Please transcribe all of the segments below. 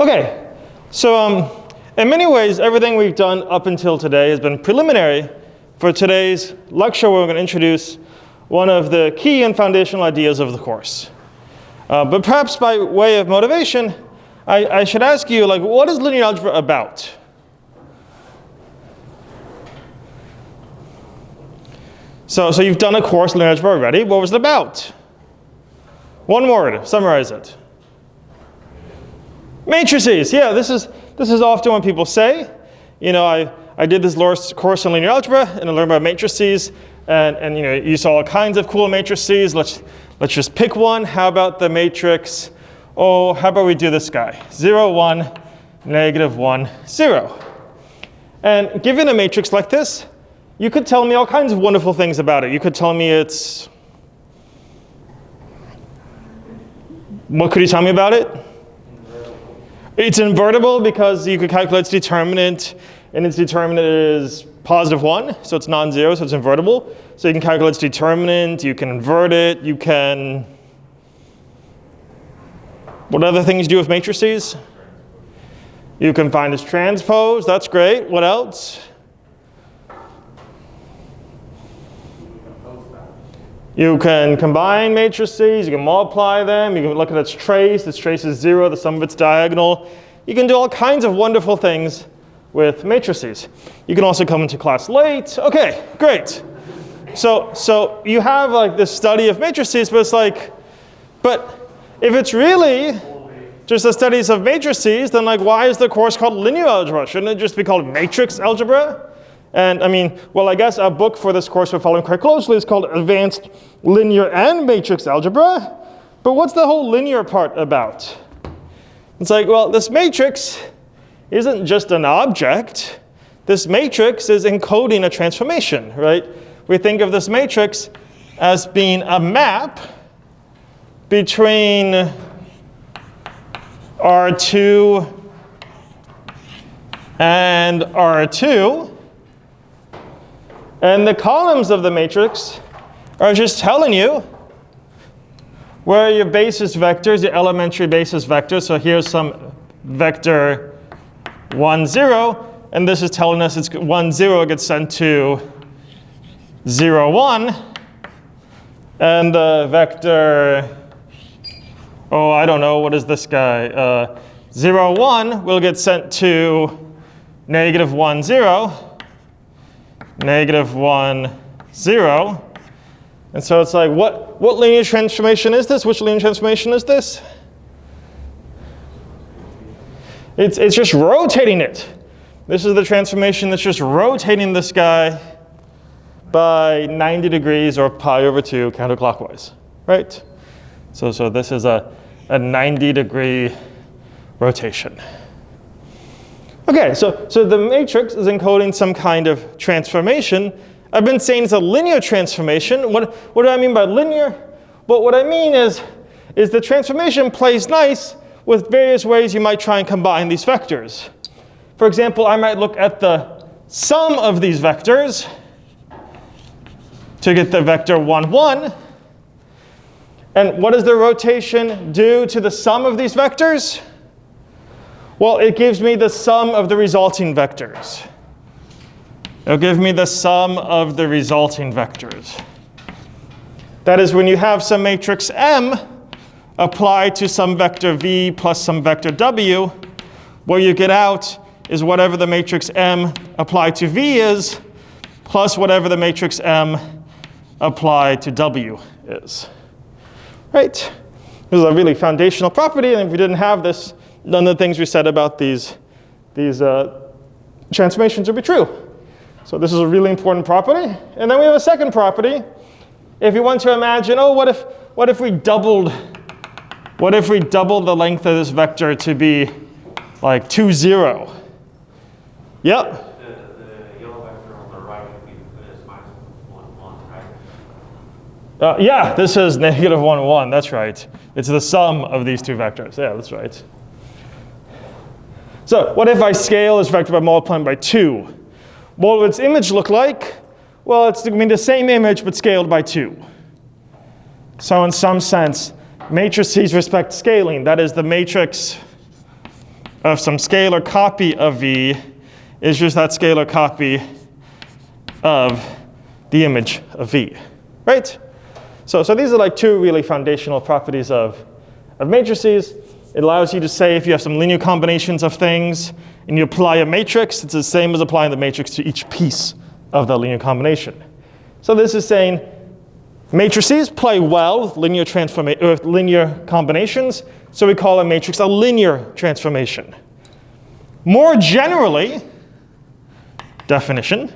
Okay, so in many ways, everything we've done up until today has been preliminary for today's lecture, where we're going to introduce one of the key and foundational ideas of the course. But perhaps by way of motivation, I should ask you, like, what is linear algebra about? So you've done a course in linear algebra already. What was it about? One word, summarize it. Matrices. Yeah, this is often what people say. You know, I did this course in linear algebra and I learned about matrices, and you know, you saw all kinds of cool matrices. Let's just pick one. How about the matrix? Oh, how about we do this guy? 0, 1, -1, 0. And given a matrix like this, you could tell me all kinds of wonderful things about it. You could tell me it's... What could you tell me about it? It's invertible because you could calculate its determinant, and its determinant is +1, so it's non-zero, so it's invertible. So you can calculate its determinant, you can invert it, you can... What other things do with matrices? You can find its transpose, that's great. What else? You can combine matrices, you can multiply them, you can look at its trace is 0, the sum of its diagonal. You can do all kinds of wonderful things with matrices. You can also come into class late. Okay, great. So you have like this study of matrices, but it's like, but if it's really just the studies of matrices, then like why is the course called linear algebra? Shouldn't it just be called matrix algebra? And I mean, well, I guess our book for this course we're following quite closely is called Advanced Linear and Matrix Algebra. But what's the whole linear part about? It's like, well, this matrix isn't just an object. This matrix is encoding a transformation, right? We think of this matrix as being a map between R2 and R2. And the columns of the matrix are just telling you where your basis vectors, your elementary basis vectors. So here's some vector 1, 0, and this is telling us it's 1, 0 gets sent to 0, 1. And the vector, oh, I don't know, what is this guy? 0, 1 will get sent to -1, 0. -1, 0. And so it's like, what linear transformation is this? Which linear transformation is this? It's just rotating it. This is the transformation that's just rotating this guy by 90 degrees or pi/2 counterclockwise, right? So this is a 90-degree rotation. Okay, so the matrix is encoding some kind of transformation. I've been saying it's a linear transformation. What do I mean by linear? Well, what I mean is the transformation plays nice with various ways you might try and combine these vectors. For example, I might look at the sum of these vectors to get the vector 1, 1. And what does the rotation do to the sum of these vectors? Well, it gives me the sum of the resulting vectors. It'll give me the sum of the resulting vectors. That is, when you have some matrix M applied to some vector V plus some vector W, what you get out is whatever the matrix M applied to V is, plus whatever the matrix M applied to W is. Right? This is a really foundational property, and if we didn't have this, none of the things we said about these transformations would be true. So this is a really important property. And then we have a second property. If you want to imagine, oh, what if we doubled the length of this vector to be like 2, 0? Yep. The yellow vector on the right is -1, 1, right? Yeah, this is -1, 1. That's right. It's the sum of these two vectors. Yeah, that's right. So what if I scale this vector by multiplying by 2? What would its image look like? Well, it's going to be the same image, but scaled by 2. So in some sense, matrices respect scaling. That is, the matrix of some scalar copy of V is just that scalar copy of the image of V, right? So these are like two really foundational properties of matrices. It allows you to say if you have some linear combinations of things and you apply a matrix, it's the same as applying the matrix to each piece of the linear combination. So this is saying matrices play well with linear combinations, so we call a matrix a linear transformation. More generally, definition,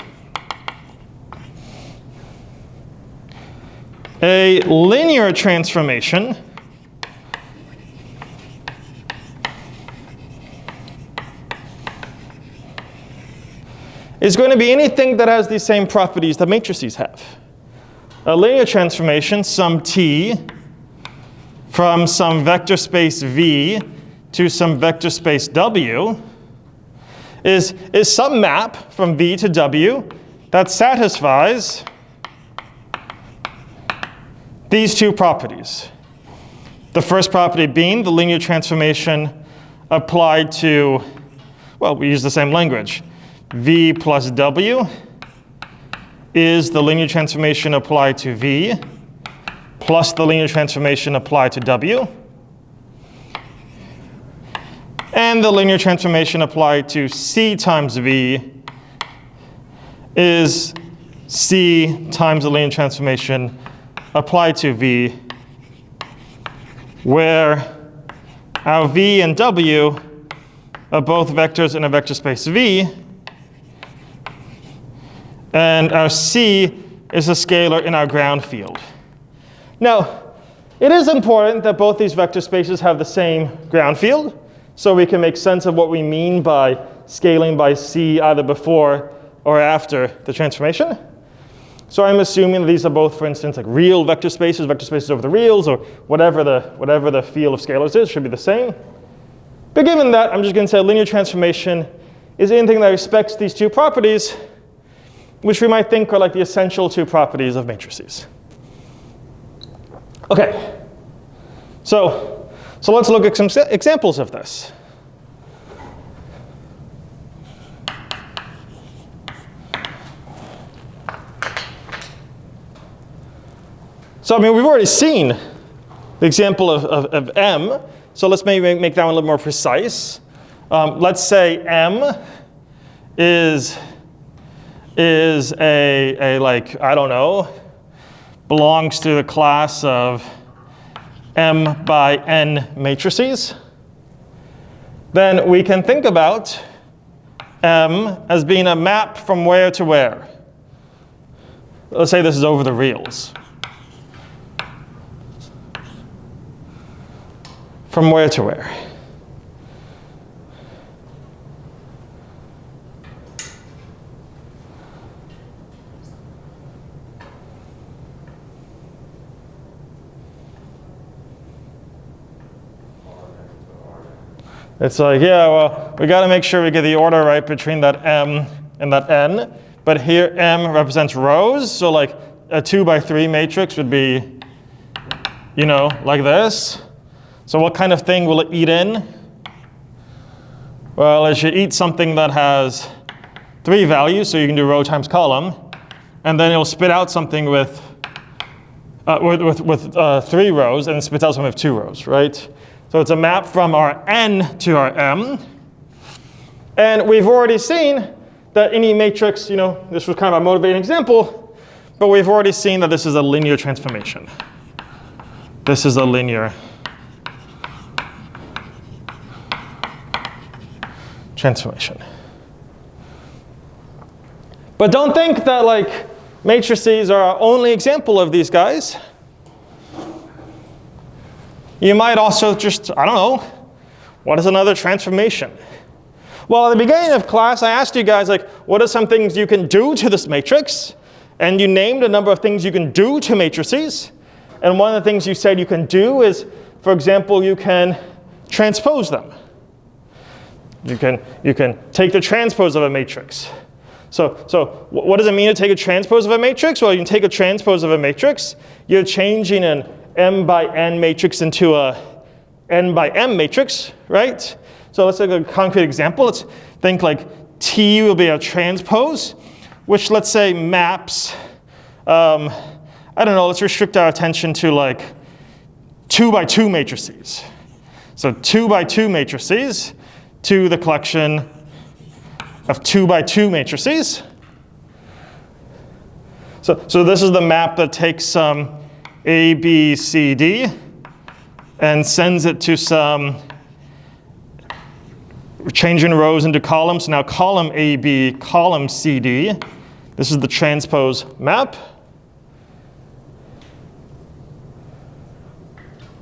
a linear transformation is going to be anything that has the same properties that matrices have. A linear transformation, some t, from some vector space V to some vector space W, is some map from V to W that satisfies these two properties. The first property being the linear transformation applied to, well, we use the same language. V plus W is the linear transformation applied to V plus the linear transformation applied to W. And the linear transformation applied to C times V is C times the linear transformation applied to V, where our V and W are both vectors in a vector space V, and our C is a scalar in our ground field. Now, it is important that both these vector spaces have the same ground field, so we can make sense of what we mean by scaling by C either before or after the transformation. So I'm assuming that these are both, for instance, like real vector spaces over the reals, or whatever the field of scalars is, should be the same. But given that, I'm just going to say linear transformation is anything that respects these two properties, which we might think are like the essential two properties of matrices. Okay, so let's look at some examples of this. So I mean, we've already seen the example of M, so let's maybe make that one a little more precise. Let's say M is a like, I don't know, belongs to the class of M by N matrices. Then we can think about M as being a map from where to where. Let's say this is over the reals. From where to where? It's like, yeah, well, we got to make sure we get the order right between that M and that N. But here M represents rows, so like a 2 by 3 matrix would be, you know, like this. So what kind of thing will it eat in? Well, it should eat something that has 3 values, so you can do row times column, and then it'll spit out something with 3 rows, and it spits out something with 2 rows, right? So it's a map from our N to our M, and we've already seen that any matrix, you know, this was kind of a motivating example, but we've already seen that this is a linear transformation. This is a linear transformation. But don't think that like matrices are our only example of these guys. You might also just, I don't know, what is another transformation? Well, at the beginning of class, I asked you guys, like, what are some things you can do to this matrix? And you named a number of things you can do to matrices. And one of the things you said you can do is, for example, you can transpose them. You can take the transpose of a matrix. So what does it mean to take a transpose of a matrix? Well, you can take a transpose of a matrix. You're changing an M by N matrix into a N by M matrix, right? So let's take a concrete example. Let's think like T will be a transpose, which let's say maps, I don't know, let's restrict our attention to like 2 by 2 matrices. So 2 by 2 matrices to the collection of 2 by 2 matrices. So this is the map that takes some A, B, C, D and sends it to some, changing rows into columns. Now column A, B, column C, D. This is the transpose map.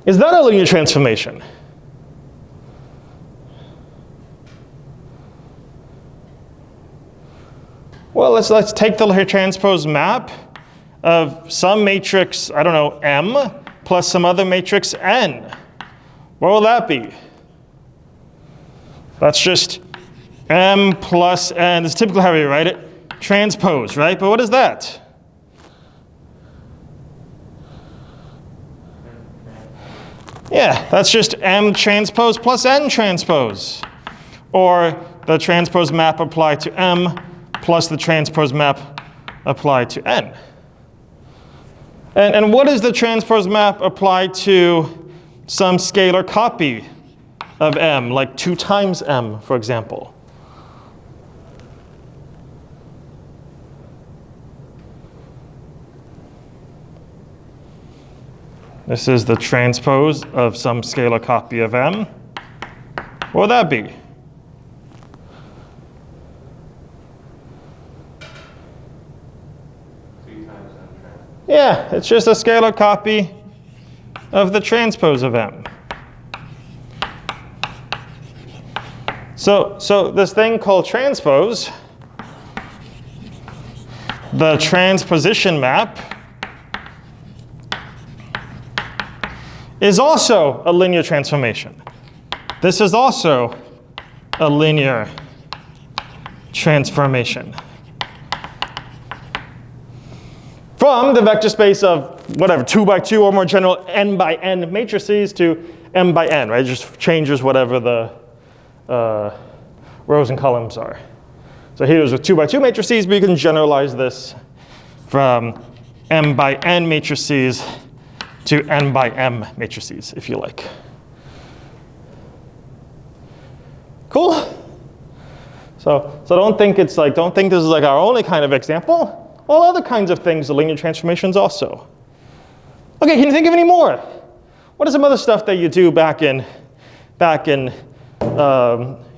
Is that a linear transformation? Well, let's take the transpose map of some matrix, I don't know, M, plus some other matrix N. What will that be? That's just M plus N. This is typically how we write it. Transpose, right? But what is that? Yeah, that's just M transpose plus N transpose. Or the transpose map applied to M plus the transpose map applied to N. And what is the transpose map applied to some scalar copy of M, like 2 times M, for example? This is the transpose of some scalar copy of M. What would that be? Yeah, it's just a scalar copy of the transpose of M. So this thing called transpose, the transposition map, is also a linear transformation. This is also a linear transformation. From the vector space of whatever, 2 by 2 or more general n by n matrices to m by n, right? It just changes whatever the rows and columns are. So here it is with 2 by 2 matrices, but you can generalize this from m by n matrices to n by m matrices, if you like. Cool? So don't think this is like our only kind of example. All other kinds of things are linear transformations also. Okay, can you think of any more? What is some other stuff that you do back in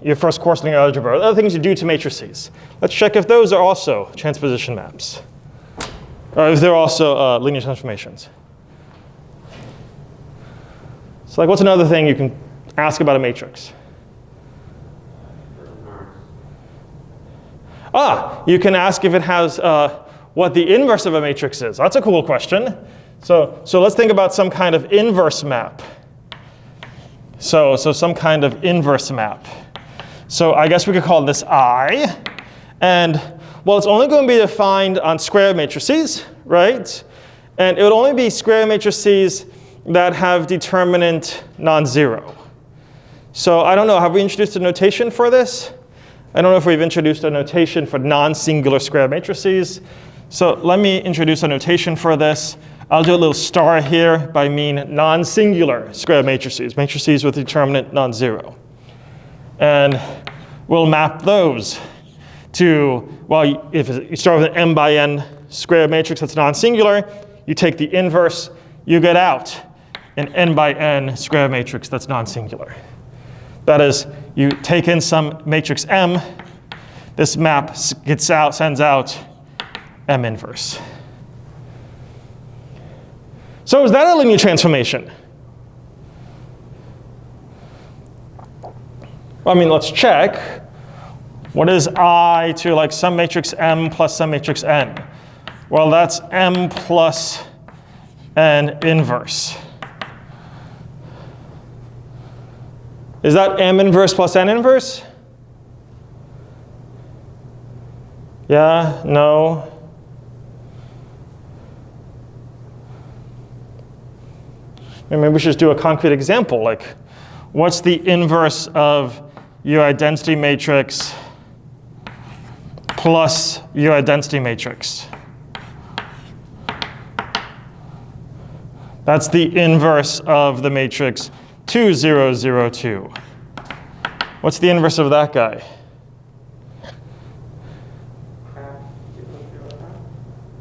your first course in linear algebra? Other things you do to matrices. Let's check if those are also transposition maps, or if they're also linear transformations. So like, what's another thing you can ask about a matrix? You can ask if it has what the inverse of a matrix is. That's a cool question. So let's think about some kind of inverse map. So some kind of inverse map. So I guess we could call this I. And well, it's only going to be defined on square matrices, right? And it would only be square matrices that have determinant non-zero. So I don't know, have we introduced a notation for this? I don't know if we've introduced a notation for non-singular square matrices. So let me introduce a notation for this. I'll do a little star here by mean non-singular square matrices, matrices with determinant non-zero. And we'll map those to, well, if you start with an m by n square matrix that's non-singular, you take the inverse, you get out an n by n square matrix that's non-singular. That is, you take in some matrix M, this map sends out M inverse. So is that a linear transformation? Well, I mean, let's check. What is I to like some matrix M plus some matrix N? Well, that's M plus N inverse. Is that M inverse plus N inverse? Yeah, no. Maybe we should just do a concrete example, like what's the inverse of your identity matrix plus your identity matrix. That's the inverse of the matrix 2, 0, 0, 2. What's the inverse of that guy?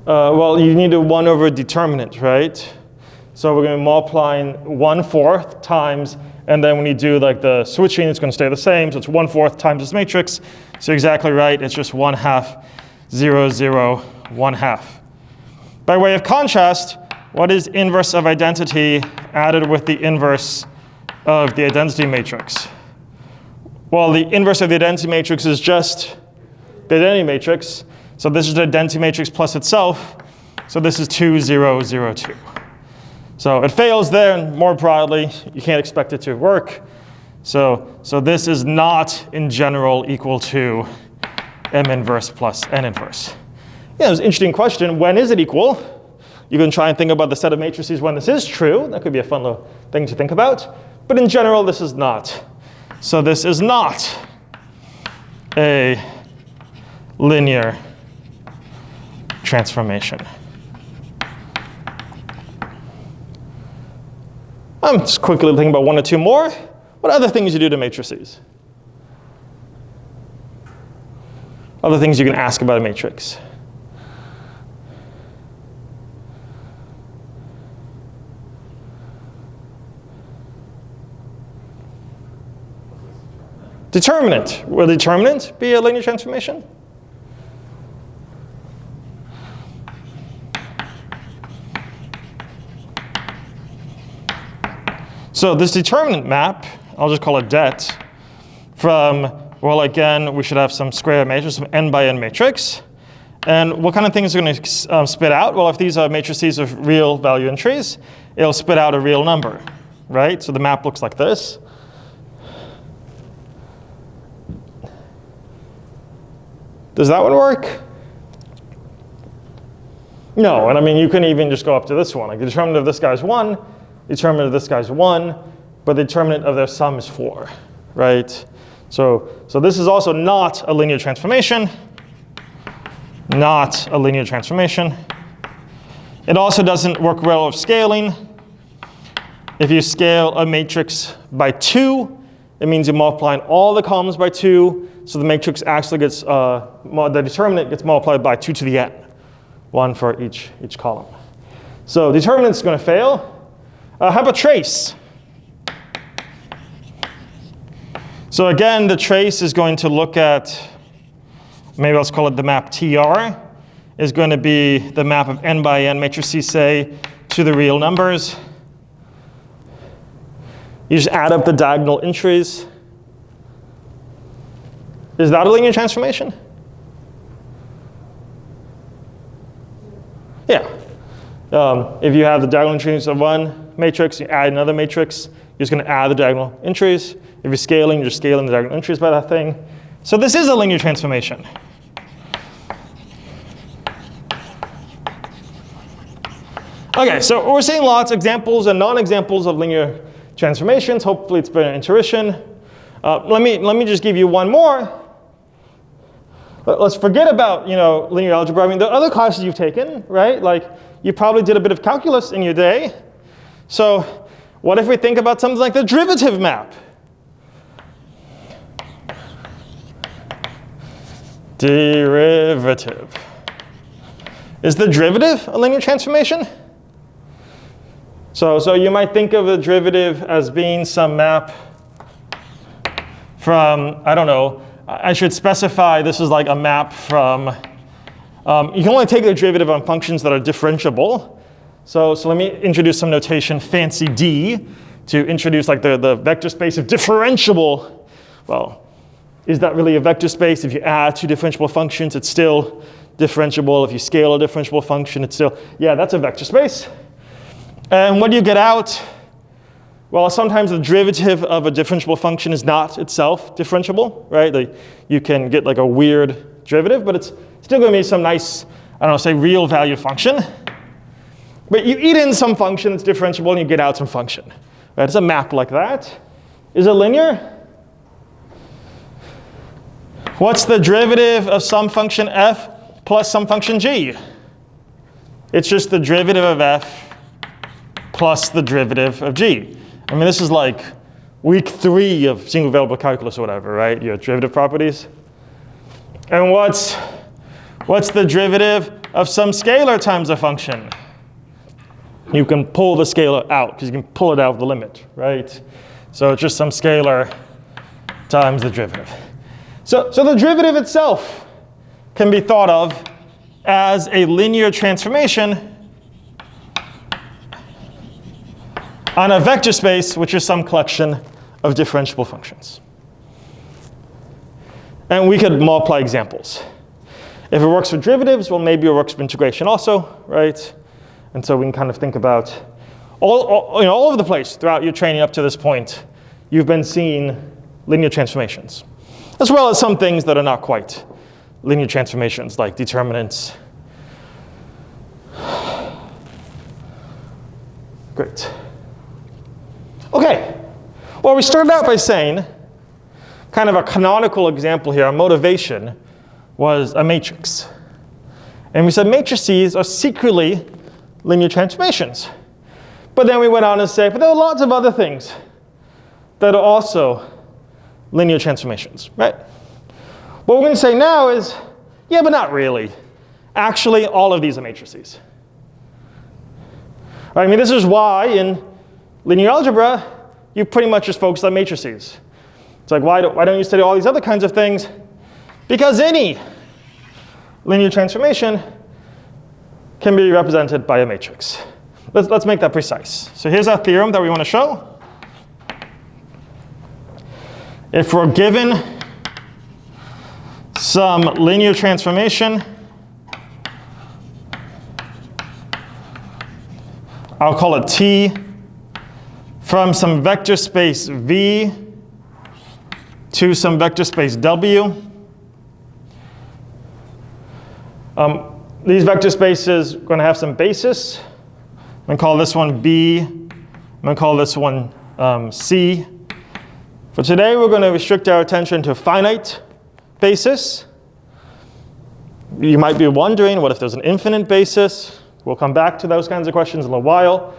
Well, you need a 1 over determinant, right? So we're going to be multiplying 1/4 times, and then when you do like the switching, it's going to stay the same. So it's 1/4 times this matrix. So you're exactly right. It's just 1/2, 0, 0, 1/2. By way of contrast, what is inverse of identity added with the inverse of the identity matrix? Well, the inverse of the identity matrix is just the identity matrix. So this is the identity matrix plus itself. So this is 2, 0, 0, 2. So it fails there, and more broadly, you can't expect it to work. So this is not, in general, equal to M inverse plus N inverse. Yeah, it's an interesting question. When is it equal? You can try and think about the set of matrices when this is true. That could be a fun little thing to think about. But in general, this is not. So this is not a linear transformation. I'm just quickly thinking about 1 or 2 more. What other things you do to matrices? Other things you can ask about a matrix. Determinant. Will determinant be a linear transformation? So this determinant map, I'll just call it det, from, well, again, we should have some square matrix, some n by n matrix. And what kind of things are going to spit out? Well, if these are matrices of real value entries, it'll spit out a real number, right? So the map looks like this. Does that one work? No, and I mean, you can even just go up to this one. Like the determinant of this guy's 1, the determinant of this guy's 1, but the determinant of their sum is 4, right? So this is also not a linear transformation. Not a linear transformation. It also doesn't work well with scaling. If you scale a matrix by 2, it means you're multiplying all the columns by 2. So the matrix actually gets, the determinant gets multiplied by 2 to the n, 1 for each column. So determinant's going to fail. How about trace? So again, the trace is going to look at, maybe let's call it the map TR, is going to be the map of n by n matrices, say, to the real numbers. You just add up the diagonal entries. Is that a linear transformation? Yeah. If you have the diagonal entries of one matrix, you add another matrix, you're just going to add the diagonal entries. If you're scaling, you're scaling the diagonal entries by that thing. So this is a linear transformation. Okay, so we're seeing lots of examples and non-examples of linear transformations. Hopefully it's been an intuition. Let me just give you one more. Let's forget about linear algebra. I mean, the other classes you've taken, right? Like you probably did a bit of calculus in your day. So what if we think about something like the derivative map? Derivative. Is the derivative a linear transformation? So you might think of the derivative as being some map from, I don't know, I should specify this is like a map from, you can only take the derivative on functions that are differentiable. So let me introduce some notation, fancy D, to introduce like the vector space of differentiable. Well, is that really a vector space? If you add two differentiable functions, it's still differentiable. If you scale a differentiable function, it's still, yeah, that's a vector space. And what do you get out? Well, sometimes the derivative of a differentiable function is not itself differentiable, right? Like you can get like a weird derivative, but it's still going to be some nice, I don't know, say real value function. But you eat in some function that's differentiable and you get out some function. Right? It's a map like that. Is it linear? What's the derivative of some function f plus some function g? It's just the derivative of f plus the derivative of g. I mean, this is like week 3 of single variable calculus or whatever, right? Your derivative properties. And what's the derivative of some scalar times a function? You can pull the scalar out because you can pull it out of the limit, right? So it's just some scalar times the derivative. So the derivative itself can be thought of as a linear transformation on a vector space, which is some collection of differentiable functions. And we could multiply examples. If it works for derivatives, well, maybe it works for integration also, right? And so we can kind of think about all over the place throughout your training up to this point, you've been seeing linear transformations, as well as some things that are not quite linear transformations, like determinants. Great. Okay. Well, we started out by saying, kind of a canonical example here, our motivation was a matrix. And we said matrices are secretly linear transformations. But then we went on to say, but there are lots of other things that are also linear transformations, right? What we're going to say now is, yeah, but not really. Actually, all of these are matrices. I mean, this is why in linear algebra, you pretty much just focus on matrices. It's like, why don't you study all these other kinds of things? Because any linear transformation can be represented by a matrix. Let's make that precise. So here's our theorem that we want to show. If we're given some linear transformation, I'll call it T, from some vector space V to some vector space W. These vector spaces are going to have some basis. I'm going to call this one B. I'm going to call this one C. For today, we're going to restrict our attention to finite basis. You might be wondering, what if there's an infinite basis? We'll come back to those kinds of questions in a while.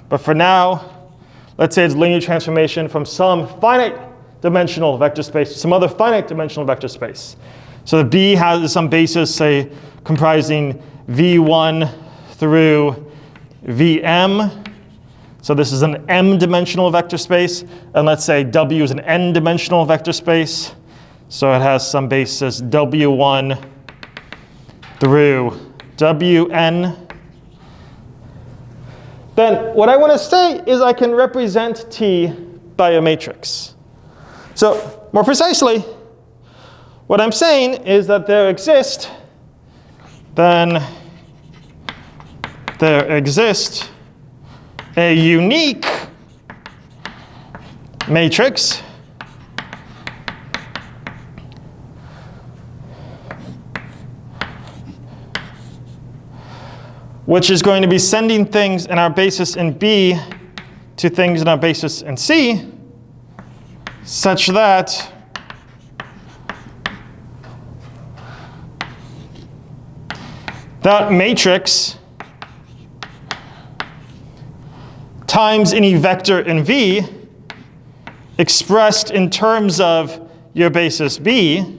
But for now, let's say it's linear transformation from some finite dimensional vector space to some other finite dimensional vector space. So the B has some basis, say, comprising V1 through Vm. So this is an m-dimensional vector space. And let's say W is an n-dimensional vector space. So it has some basis W1 through Wn. Then what I want to say is I can represent T by a matrix. So more precisely, what I'm saying is that there exists a unique matrix which is going to be sending things in our basis in B to things in our basis in C, such that that matrix times any vector in V expressed in terms of your basis B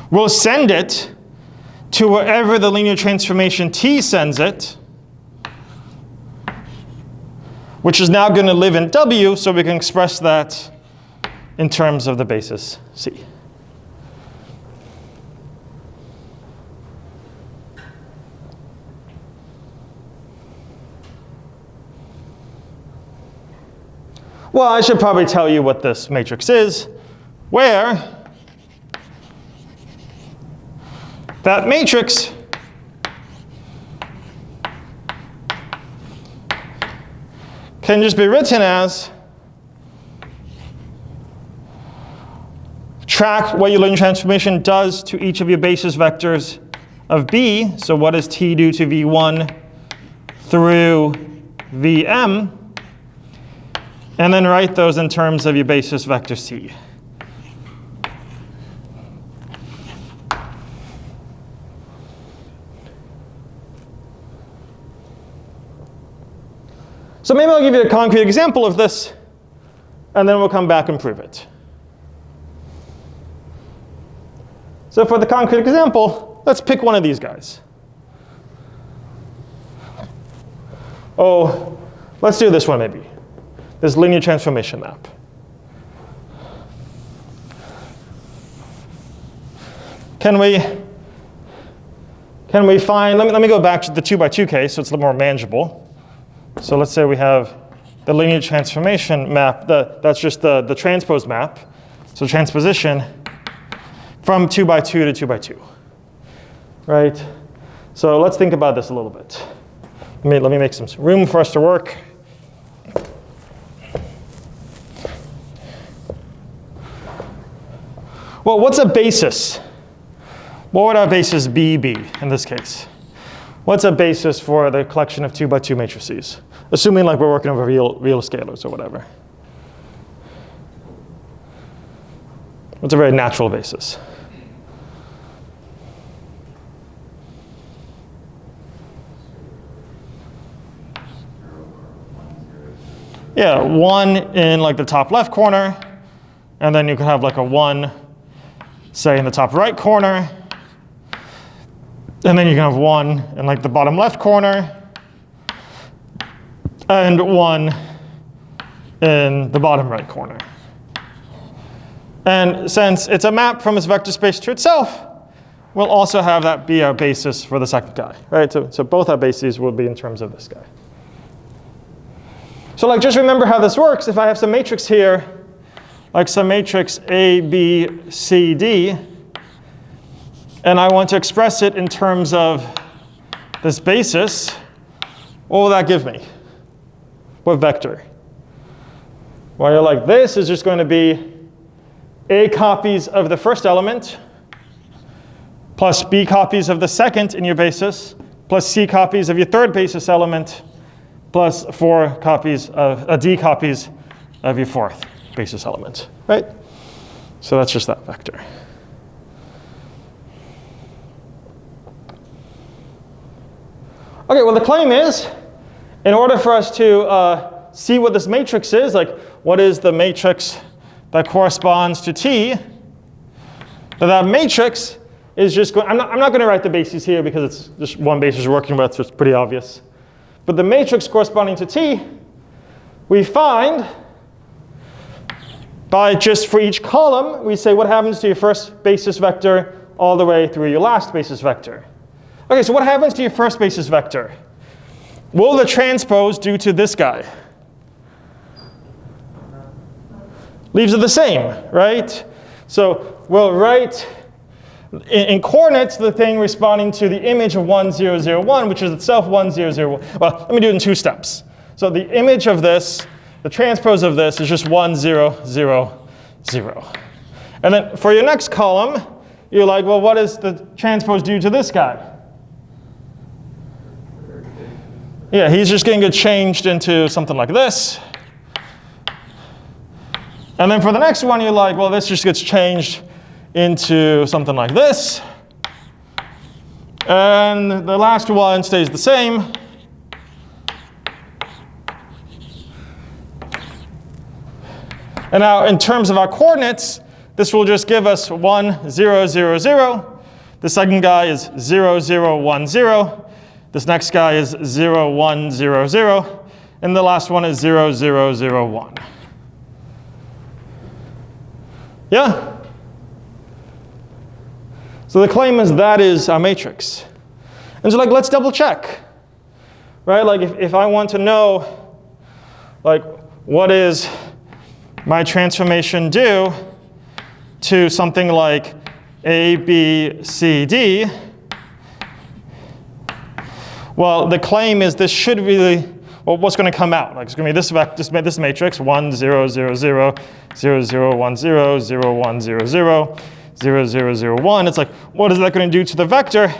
will send it to wherever the linear transformation T sends it, which is now going to live in W, so we can express that in terms of the basis C. Well, I should probably tell you what this matrix is, where that matrix can just be written as track what your linear transformation does to each of your basis vectors of B. So what does T do to V1 through Vm? And then write those in terms of your basis vector C. So maybe I'll give you a concrete example of this, and then we'll come back and prove it. So for the concrete example, let's pick one of these guys. Oh, let's do this one maybe. This linear transformation map. Can we find, let me go back to the 2 by 2 case so it's a little more manageable. So let's say we have the linear transformation map, that's just the transpose map. So transposition from 2 by 2 to 2 by 2, right? So let's think about this a little bit. Let me make some room for us to work. Well, what's a basis? What would our basis B be in this case? What's a basis for the collection of 2 by 2 matrices? Assuming like we're working over real scalars or whatever. What's a very natural basis? Yeah, 1 in like the top left corner, and then you could have like a 1, say in the top right corner, and then you can have 1 in like the bottom left corner, and 1 in the bottom right corner. And since it's a map from its vector space to itself, we'll also have that be our basis for the second guy, right? So both our bases will be in terms of this guy. So like just remember how this works. If I have some matrix here, like some matrix A, B, C, D, and I want to express it in terms of this basis, what will that give me? What vector? Well, you're like, this is just going to be A copies of the first element, plus B copies of the second in your basis, plus C copies of your third basis element, plus 4 copies of D copies of your fourth basis element, right? So that's just that vector. Okay, well the claim is, in order for us to see what this matrix is, like what is the matrix that corresponds to T, that matrix is just going, I'm not going to write the bases here because it's just one basis we're working with, so it's pretty obvious. But the matrix corresponding to T, we find by just for each column, we say what happens to your first basis vector all the way through your last basis vector. Okay, so what happens to your first basis vector? Will the transpose do to this guy? Leaves it the same, right? So we'll write in coordinates the thing responding to the image of 1, 0, 0, 1, which is itself 1, 0, 0, 1. Well, let me do it in 2 steps. So the image of this, the transpose of this is just 1, 0, 0, 0. And then for your next column, you're like, well, what does the transpose do to this guy? Yeah, he's just going to get changed into something like this. And then for the next one, you're like, well, this just gets changed into something like this. And the last one stays the same. And now in terms of our coordinates, this will just give us 1, 0, 0, 0. The second guy is 0, 0, 1, 0. This next guy is 0, 1, 0, 0. And the last one is 0, 0, 0, 1. Yeah? So the claim is that is our matrix. And so like, let's double check. Right? Like if I want to know, like, what is my transformation do to something like A, B, C, D, well, the claim is this should really, well, what's going to come out? Like it's going to be this matrix, 1, 0, 0, 0, 0, 0, 1, 0, 0, 1, 0, 0, 0, 0, 0, 1. It's like, what is that going to do to the vector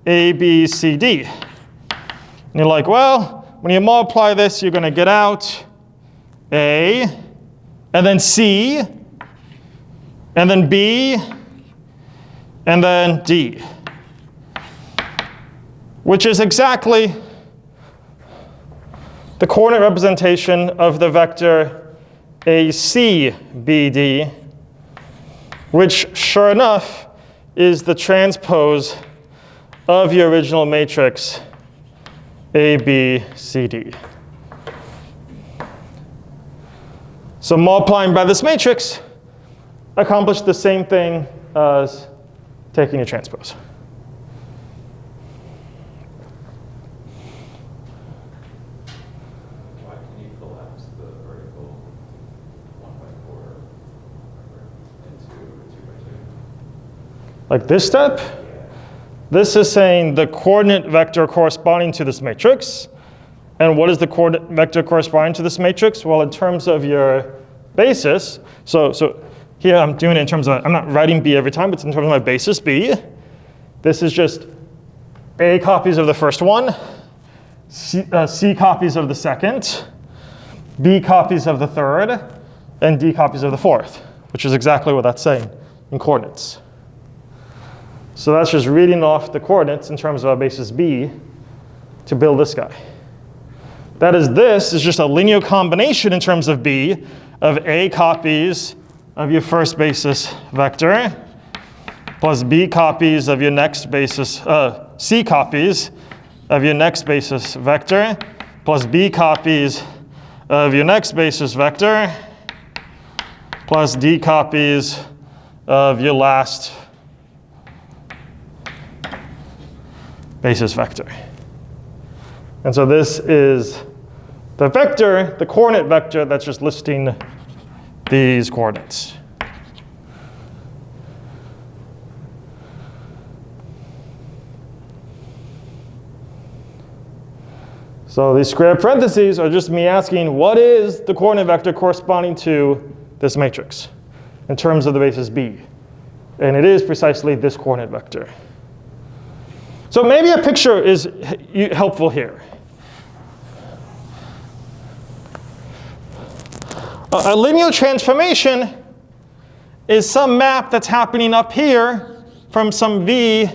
A, B, C, D? And you're like, well, when you multiply this, you're going to get out A, and then C, and then B, and then D. Which is exactly the coordinate representation of the vector ACBD, which sure enough is the transpose of your original matrix ABCD. So multiplying by this matrix accomplished the same thing as taking a transpose. Why can you collapse the vertical 1/4 into 2/2? Like this step? Yeah. This is saying the coordinate vector corresponding to this matrix. And what is the coordinate vector corresponding to this matrix? Well, in terms of your basis, so here I'm doing it in terms of, I'm not writing B every time, but it's in terms of my basis B. This is just A copies of the first one, C copies of the second, B copies of the third, and D copies of the fourth, which is exactly what that's saying in coordinates. So that's just reading off the coordinates in terms of our basis B to build this guy. That is, this is just a linear combination in terms of B of A copies of your first basis vector plus B copies of your next basis, C copies of your next basis vector plus B copies of your next basis vector plus D copies of your last basis vector. And so this is the vector, the coordinate vector that's just listing these coordinates. So these square parentheses are just me asking what is the coordinate vector corresponding to this matrix in terms of the basis B. And it is precisely this coordinate vector. So maybe a picture is helpful here. A linear transformation is some map that's happening up here from some V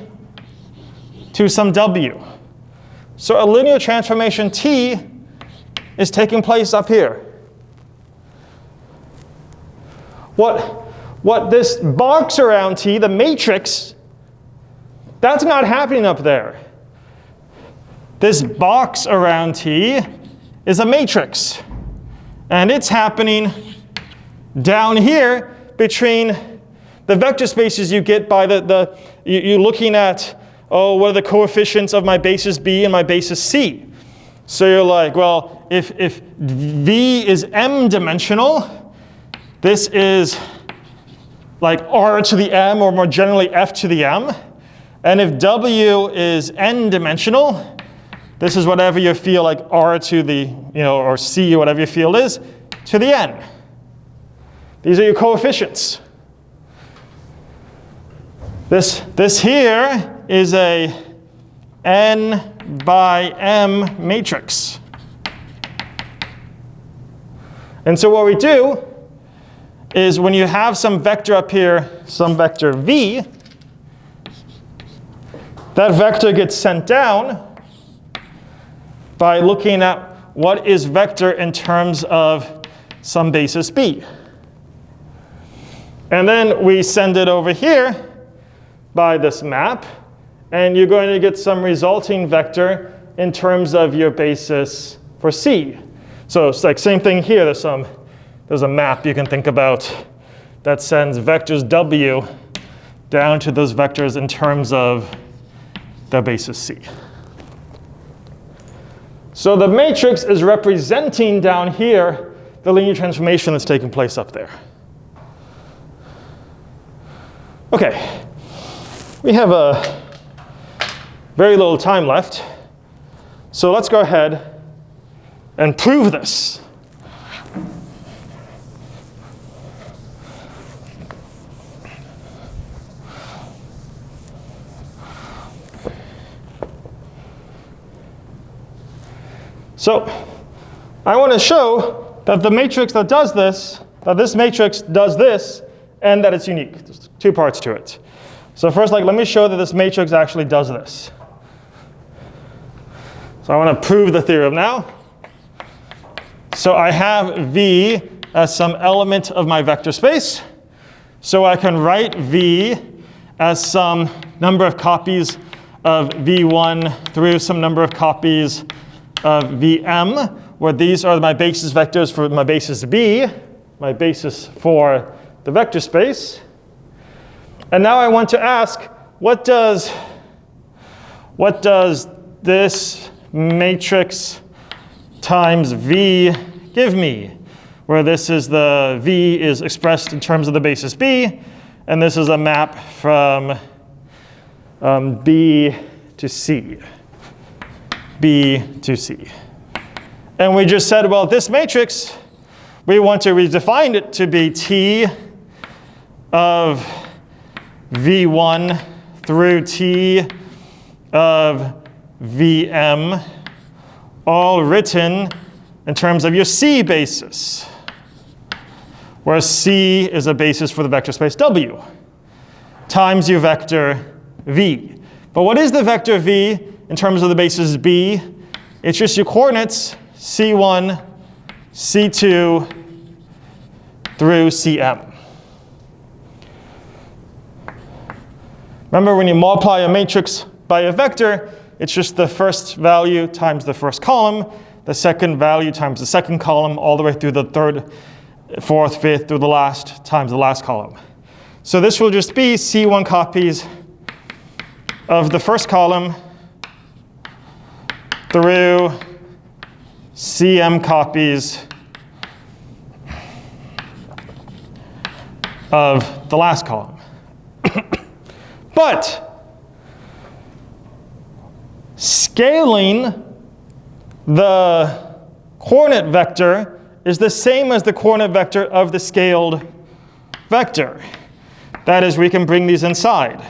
to some W. So a linear transformation T is taking place up here. What this box around T, the matrix, that's not happening up there. This box around T is a matrix. And it's happening down here between the vector spaces you get by you're looking at, oh, what are the coefficients of my basis B and my basis C? So you're like, well, if V is m dimensional, this is like R to the m, or more generally F to the m. And if W is n dimensional, this is whatever your field, like R to the, or C, or whatever your field is, to the n. These are your coefficients. This here is a n by m matrix. And so what we do is when you have some vector up here, some vector V, that vector gets sent down by looking at what is vector in terms of some basis B. And then we send it over here by this map, and you're going to get some resulting vector in terms of your basis for C. So it's like same thing here. There's a map you can think about that sends vectors W down to those vectors in terms of their basis C. So the matrix is representing down here the linear transformation that's taking place up there. Okay, we have very little time left. So let's go ahead and prove this. So I want to show that the matrix that does this, that this matrix does this, and that it's unique. There's two parts to it. So first, let me show that this matrix actually does this. So I want to prove the theorem now. So I have V as some element of my vector space. So I can write V as some number of copies of V1 through some number of copies of Vm, where these are my basis vectors for my basis B, my basis for the vector space. And now I want to ask, what does this matrix times V give me? Where this is the V is expressed in terms of the basis B, and this is a map from B to C. B to C. And we just said, well, this matrix, we want to redefine it to be T of V1 through T of Vm, all written in terms of your C basis, where C is a basis for the vector space W, times your vector V. But what is the vector V in terms of the basis B? It's just your coordinates C1, C2 through Cm. Remember, when you multiply a matrix by a vector, it's just the first value times the first column, the second value times the second column, all the way through the third, fourth, fifth, through the last times the last column. So this will just be C1 copies of the first column through Cm copies of the last column. But scaling the coordinate vector is the same as the coordinate vector of the scaled vector. That is, we can bring these inside.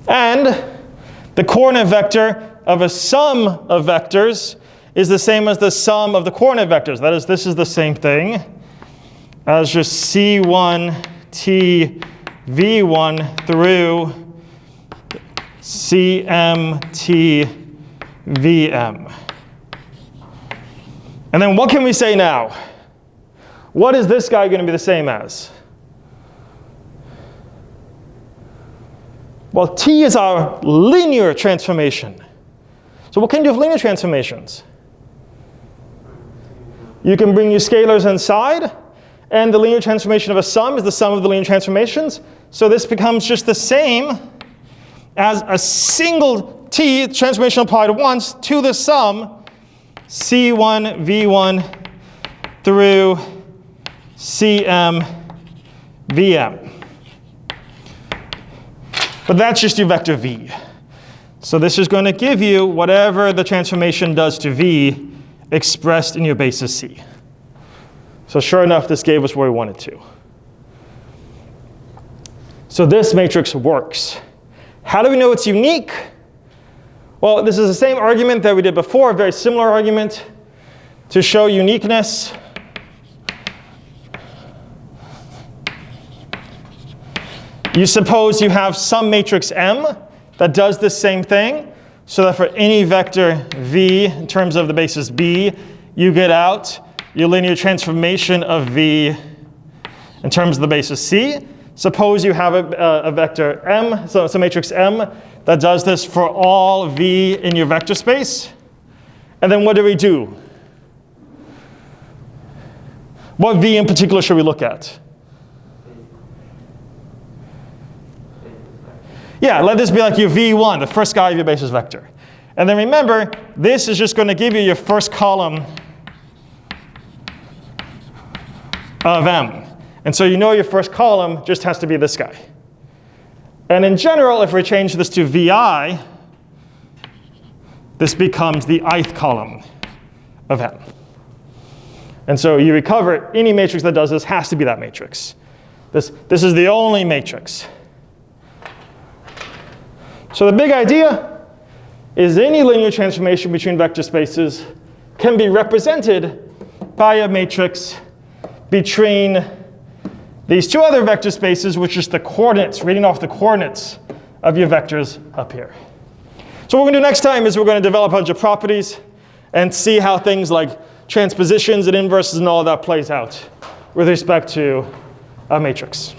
And the coordinate vector of a sum of vectors is the same as the sum of the coordinate vectors. That is, this is the same thing as just C1 T V1 through Cm T Vm. And then what can we say now? What is this guy going to be the same as? Well, T is our linear transformation. So what can you do with linear transformations? You can bring your scalars inside, and the linear transformation of a sum is the sum of the linear transformations. So this becomes just the same as a single T transformation applied once to the sum C1 V1 through Cm Vm. But that's just your vector V. So this is going to give you whatever the transformation does to V expressed in your basis C. So sure enough, this gave us where we wanted to. So this matrix works. How do we know it's unique? Well, this is the same argument that we did before, a very similar argument to show uniqueness. You suppose you have some matrix M that does the same thing, so that for any vector V in terms of the basis B, you get out your linear transformation of V in terms of the basis C. Suppose you have a vector M, so it's a matrix M that does this for all V in your vector space. And then what do we do? What V in particular should we look at? Yeah, let this be like your V1, the first guy of your basis vector. And then remember, this is just going to give you your first column of M. And so you know your first column just has to be this guy. And in general, if we change this to VI, this becomes the ith column of M. And so you recover any matrix that does this has to be that matrix. This is the only matrix. So the big idea is any linear transformation between vector spaces can be represented by a matrix between these two other vector spaces, which is the coordinates, reading off the coordinates of your vectors up here. So what we're going to do next time is we're going to develop a bunch of properties and see how things like transpositions and inverses and all of that plays out with respect to a matrix.